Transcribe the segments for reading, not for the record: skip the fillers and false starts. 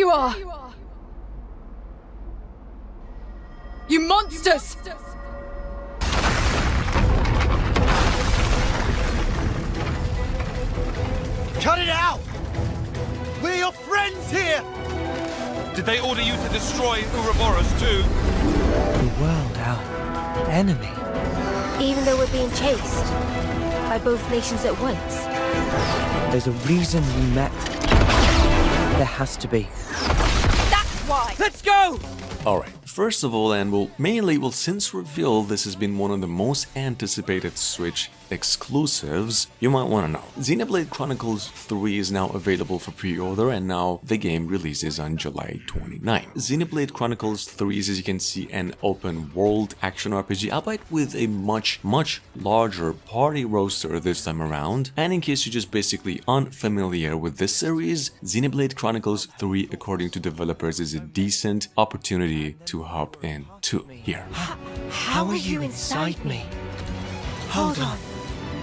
you are! You monsters! Cut it out! We're your friends here! Did they order you to destroy Ouroboros too? The world, our enemy. Even though we're being chased by both nations at once. There's a reason we met. There has to be. That's why! Let's go! Alright, first of all, and we'll since reveal this has been one of the most anticipated Switch exclusives, you might want to know. Xenoblade Chronicles 3 is now available for pre-order, and now the game releases on July 29. Xenoblade Chronicles 3 is, as you can see, an open world action RPG, albeit with a much larger party roster this time around. And in case you're just basically unfamiliar with this series, Xenoblade Chronicles 3, according to developers, is a decent opportunity to hop into here. How are you inside me? Hold on.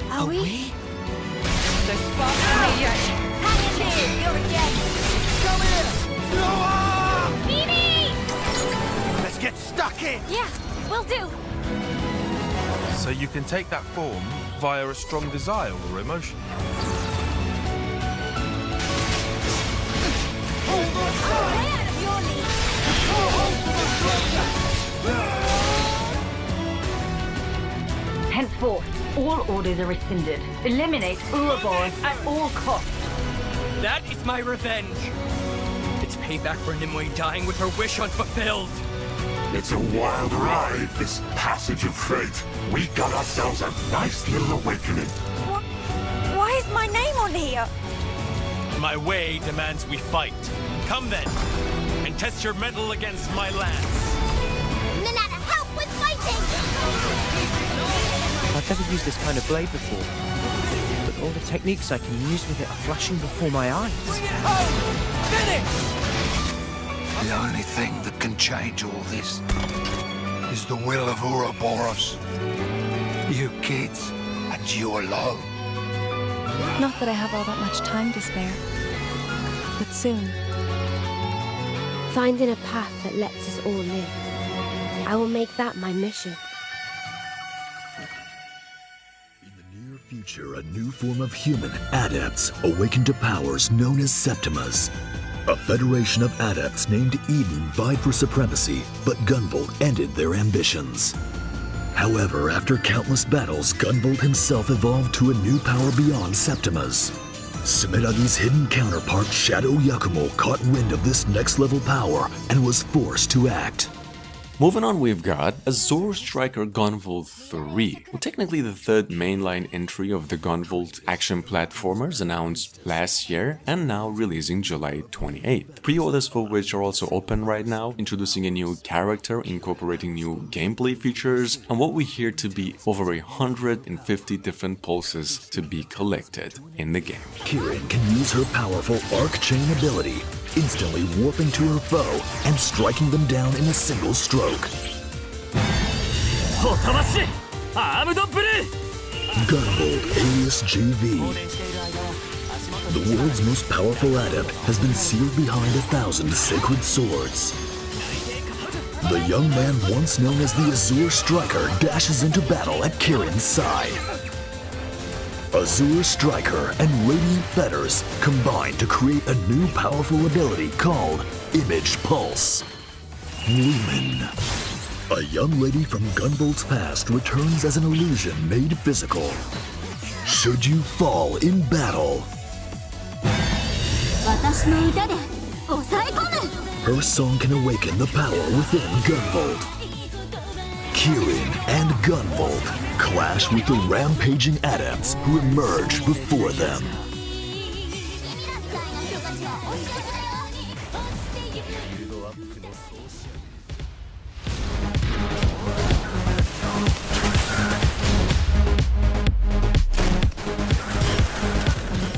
Are we? The spark me yet! Hang in there! You're again! Come here! Mimi! Let's get stuck in! Yeah, will do. So you can take that form via a strong desire or emotion. Way out of your league! Henceforth, all orders are rescinded. Eliminate Ouroboros at all costs. That is my revenge. It's payback for Nimue dying with her wish unfulfilled. It's a wild ride, this passage of fate. We got ourselves a nice little awakening. Why is my name on here? My way demands we fight. Come then, and test your mettle against my lance. Nanana, help with fighting! I've never used this kind of blade before, but all the techniques I can use with it are flashing before my eyes. The only thing that can change all this is the will of Ouroboros. You kids, and you alone. Not that I have all that much time to spare, but soon. Finding a path that lets us all live. I will make that my mission. In the near future, a new form of human adepts awakened to powers known as Septimas. A federation of adepts named Eden vied for supremacy, but Gunvolt ended their ambitions. However, after countless battles, Gunvolt himself evolved to a new power beyond Septimas. Sumeragi's hidden counterpart, Shadow Yakumo, caught wind of this next-level power and was forced to act. Moving on, we've got Azure Striker Gunvolt 3. Well, technically the third mainline entry of the Gunvolt action platformers, announced last year and now releasing July 28th. Pre-orders for which are also open right now, introducing a new character, incorporating new gameplay features, and what we hear to be over 150 different pulses to be collected in the game. Kirin can use her powerful Arc Chain ability, instantly warping to her foe and striking them down in a single stroke. Gunvolt alias JV. The world's most powerful adept has been sealed behind 1,000 sacred swords. The young man once known as the Azure Striker dashes into battle at Kirin's side. Azure Striker and Radiant Fetters combine to create a new powerful ability called Image Pulse. Lumen. A young lady from Gunvolt's past returns as an illusion made physical. Should you fall in battle, her song can awaken the power within Gunvolt. Kirin and Gunvolt clash with the rampaging adepts who emerge before them.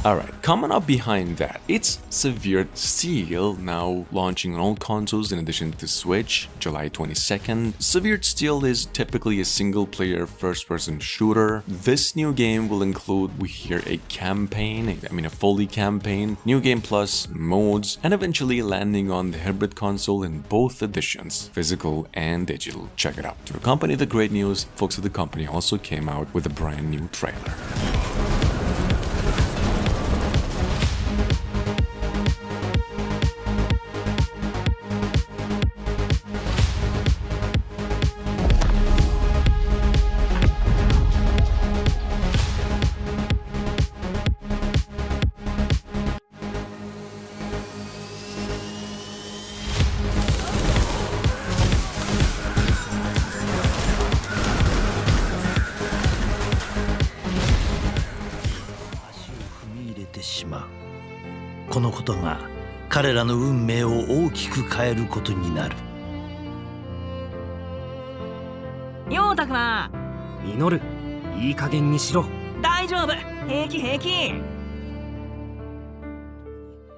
Alright, coming up behind that, it's Severed Steel, now launching on all consoles in addition to Switch, July 22nd. Severed Steel is typically a single-player first-person shooter. This new game will include, we hear, a campaign, a fully campaign, new game plus, modes, and eventually landing on the hybrid console in both editions, physical and digital. Check it out. To accompany the great news, folks at the company also came out with a brand new trailer.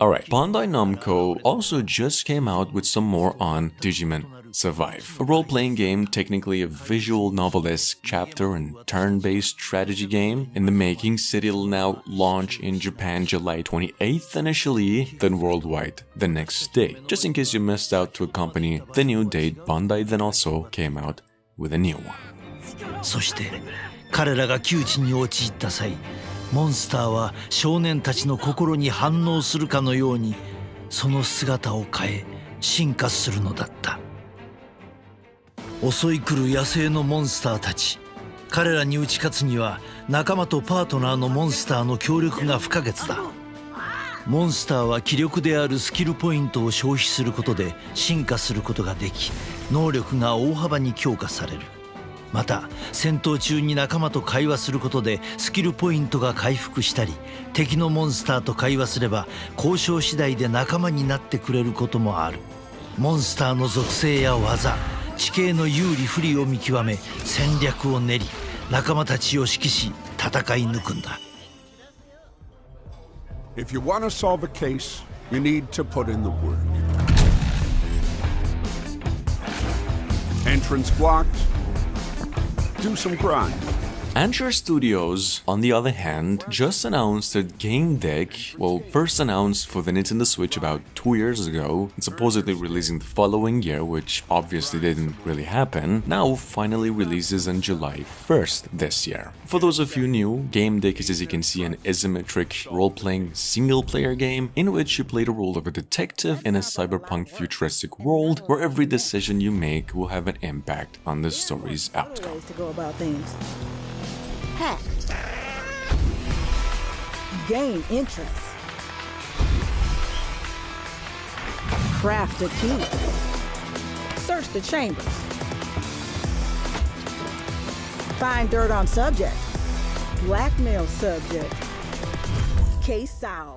Alright, Bandai Namco also just came out with some more on Digimon Survive, a role-playing game, technically a visual novel-esque chapter and turn-based strategy game in the making. It'll now launch in Japan July 28th initially, then worldwide the next day. Just in case you missed out to accompany the new date, Bandai then also came out with a new one. そして彼らが窮地に陥った際、モンスターは少年たちの心に反応するかのようにその姿を変え進化するのだった。襲い来る野生のモンスターたち、彼らに打ち勝つには仲間とパートナーのモンスターの協力が不可欠だ。モンスターは気力であるスキルポイントを消費することで進化することができ、能力が大幅に強化される。また戦闘中に仲間と会話することでスキルポイントが回復したり、敵のモンスターと会話すれば交渉次第で仲間になってくれることもある。モンスターの属性や技、地形の有利不利を見極め戦略を練り、仲間たちを指揮し戦い抜くんだ。 If you want to solve a case, you need to put in the work. Entrance blocked. Do some grind. Anchor Studios, on the other hand, just announced that Game Deck, first announced for the Nintendo Switch about 2 years ago, and supposedly releasing the following year, which obviously didn't really happen, now finally releases on July 1st this year. For those of you new, Game Deck is, as you can see, an isometric role-playing single-player game in which you play the role of a detective in a cyberpunk futuristic world where every decision you make will have an impact on the story's outcome. Hack. Gain interest. Craft a key. Search the chambers. Find dirt on subject. Blackmail subject. Case solved.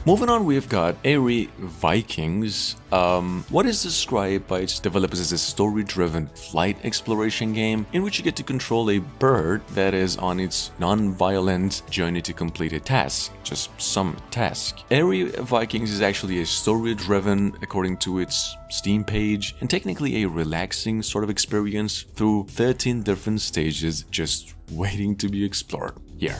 Moving on, we've got SE-Vikings, what is described by its developers as a story-driven flight exploration game in which you get to control a bird that is on its non-violent journey to complete a task, just some task. SE-Vikings is actually a story-driven, according to its Steam page, and technically a relaxing sort of experience through 13 different stages just waiting to be explored here.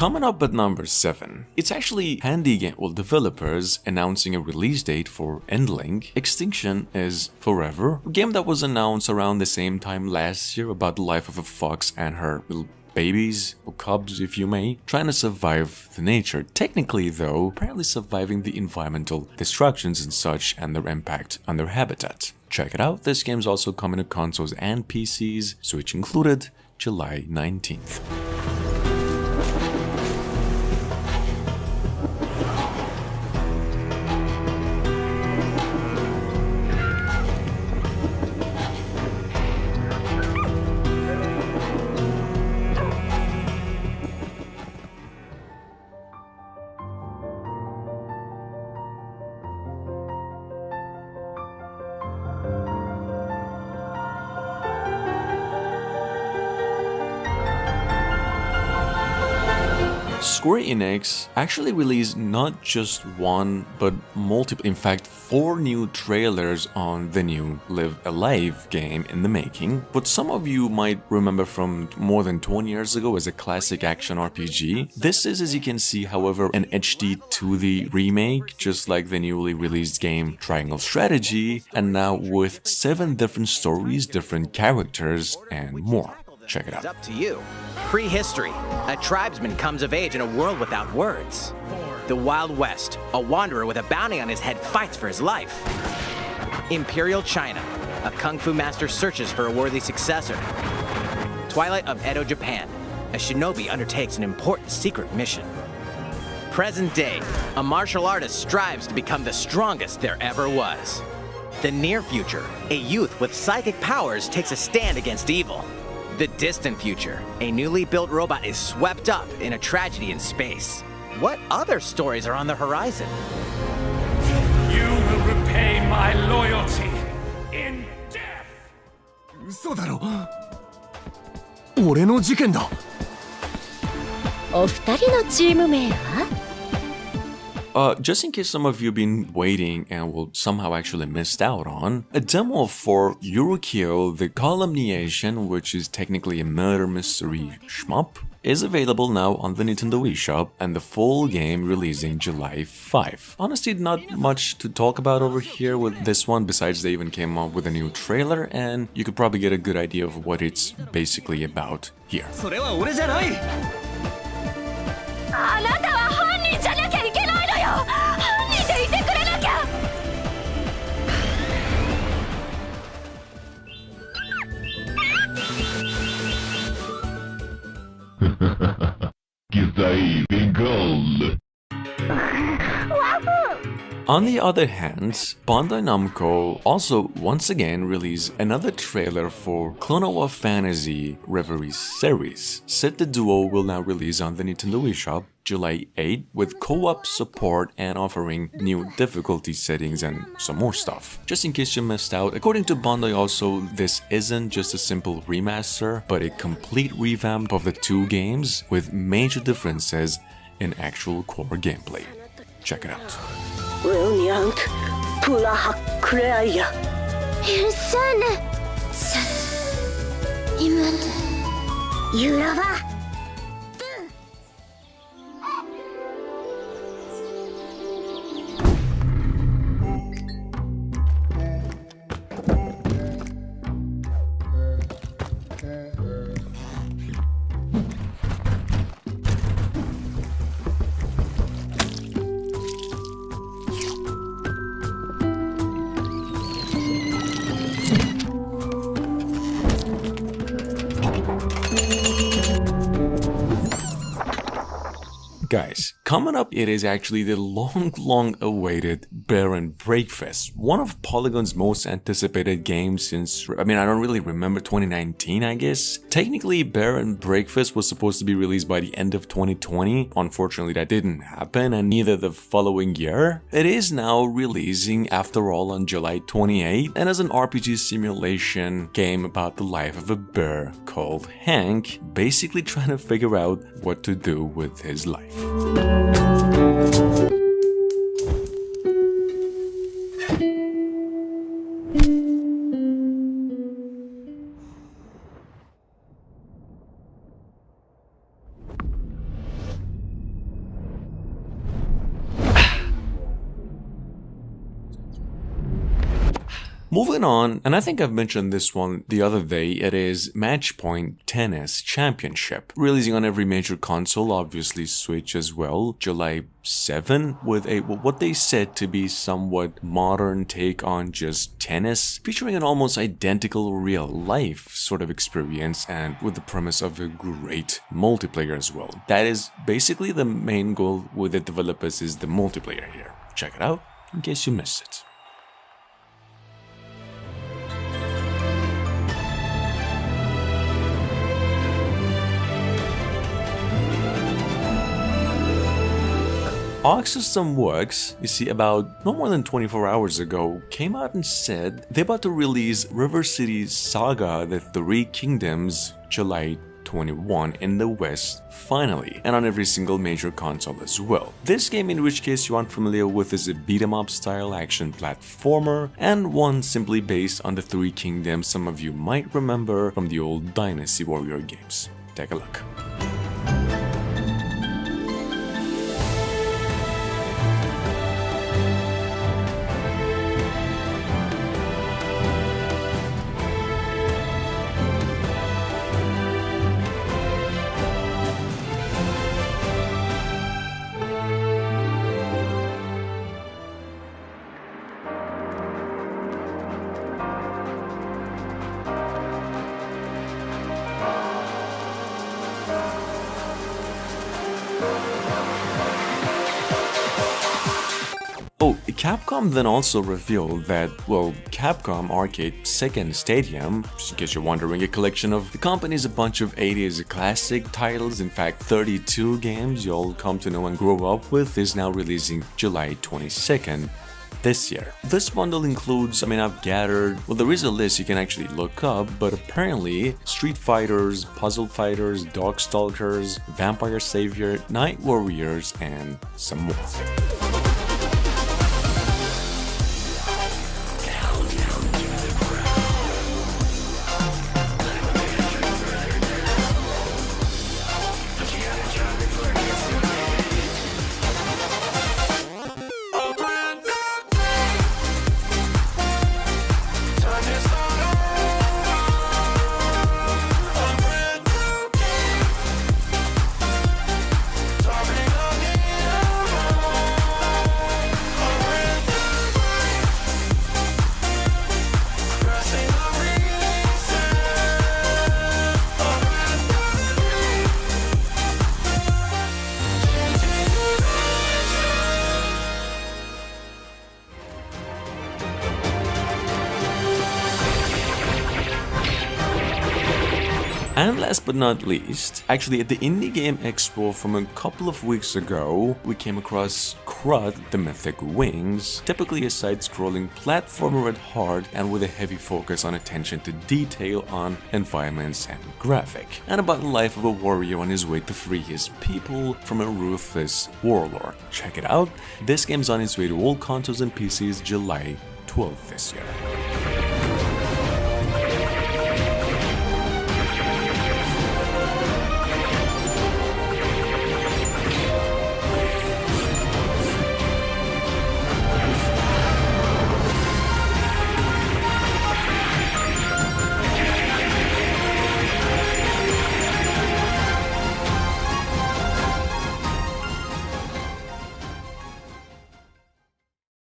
Coming up at number 7, it's actually Handy Game developers announcing a release date for Endling. Extinction is Forever, a game that was announced around the same time last year about the life of a fox and her little babies, or cubs if you may, trying to survive the nature. Technically though, apparently surviving the environmental destructions and such and their impact on their habitat. Check it out, this game's also coming to consoles and PCs, Switch included, July 19th. Square Enix actually released not just one, but multiple, in fact 4 new trailers on the new Live Alive game in the making. What some of you might remember from more than 20 years ago as a classic action RPG. This is, as you can see, however, an HD 2D remake, just like the newly released game Triangle Strategy, and now with 7 different stories, different characters, and more. Check it out. It's up to you. Prehistory. A tribesman comes of age in a world without words. The Wild West. A wanderer with a bounty on his head fights for his life. Imperial China. A kung fu master searches for a worthy successor. Twilight of Edo, Japan. A shinobi undertakes an important secret mission. Present day. A martial artist strives to become the strongest there ever was. The near future. A youth with psychic powers takes a stand against evil. The distant future. A newly built robot is swept up in a tragedy in space. What other stories are on the horizon? You will repay my loyalty in death! 嘘だろ俺の事件だお二人のチーム名は Just in case some of you have been waiting and will somehow actually missed out on, a demo for Yurikyo the Calumniation, which is technically a murder mystery shmup, is available now on the Nintendo eShop, and the full game releasing July 5. Honestly, not much to talk about over here with this one, besides they even came up with a new trailer, and you could probably get a good idea of what it's basically about here. それは俺じゃないあなたは犯人じゃなきゃいけないのよ犯人でいてくれなきゃ Give thy gold. On the other hand, Bandai Namco also once again released another trailer for Clone Wars Fantasy Reverie series. Set the Duo will now release on the Nintendo eShop July 8 with co-op support and offering new difficulty settings and some more stuff. Just in case you missed out, according to Bandai also, this isn't just a simple remaster, but a complete revamp of the 2 games with major differences in actual core gameplay. Check it out. Guys, coming up, it is actually the long awaited Bear and Breakfast, one of Polygon's most anticipated games since, I don't really remember, 2019 I guess. Technically, Bear and Breakfast was supposed to be released by the end of 2020, unfortunately that didn't happen, and neither the following year. It is now releasing after all on July 28, and as an RPG simulation game about the life of a bear called Hank, basically trying to figure out what to do with his life. Moving on, and I think I've mentioned this one the other day, it is Matchpoint Tennis Championship. Releasing on every major console, obviously Switch as well, July 7, with a what they said to be somewhat modern take on just tennis, featuring an almost identical real-life sort of experience and with the premise of a great multiplayer as well. That is basically the main goal with the developers, is the multiplayer here. Check it out in case you missed it. Arc System Works, you see, about no more than 24 hours ago, came out and said they're about to release River City Saga: The Three Kingdoms July 21 in the West, finally, and on every single major console as well. This game, in which case you aren't familiar with, is a beat-em-up style action platformer, and one simply based on the Three Kingdoms some of you might remember from the old Dynasty Warrior games. Take a look. Oh, Capcom then also revealed that, well, Capcom Arcade Second Stadium, just in case you're wondering, a collection of the company's a bunch of 80s classic titles, in fact 32 games you'll come to know and grow up with, is now releasing July 22nd. This year. This bundle includes, I've gathered, well, there is a list you can actually look up, but apparently Street Fighters, Puzzle Fighters, Darkstalkers, Vampire Savior, Night Warriors, and some more. And last but not least, actually at the Indie Game Expo from a couple of weeks ago, we came across Crud: The Mythic Wings, typically a side-scrolling platformer at heart and with a heavy focus on attention to detail on environments and graphic, and about the life of a warrior on his way to free his people from a ruthless warlord. Check it out, this game's on its way to all consoles and PCs July 12th this year.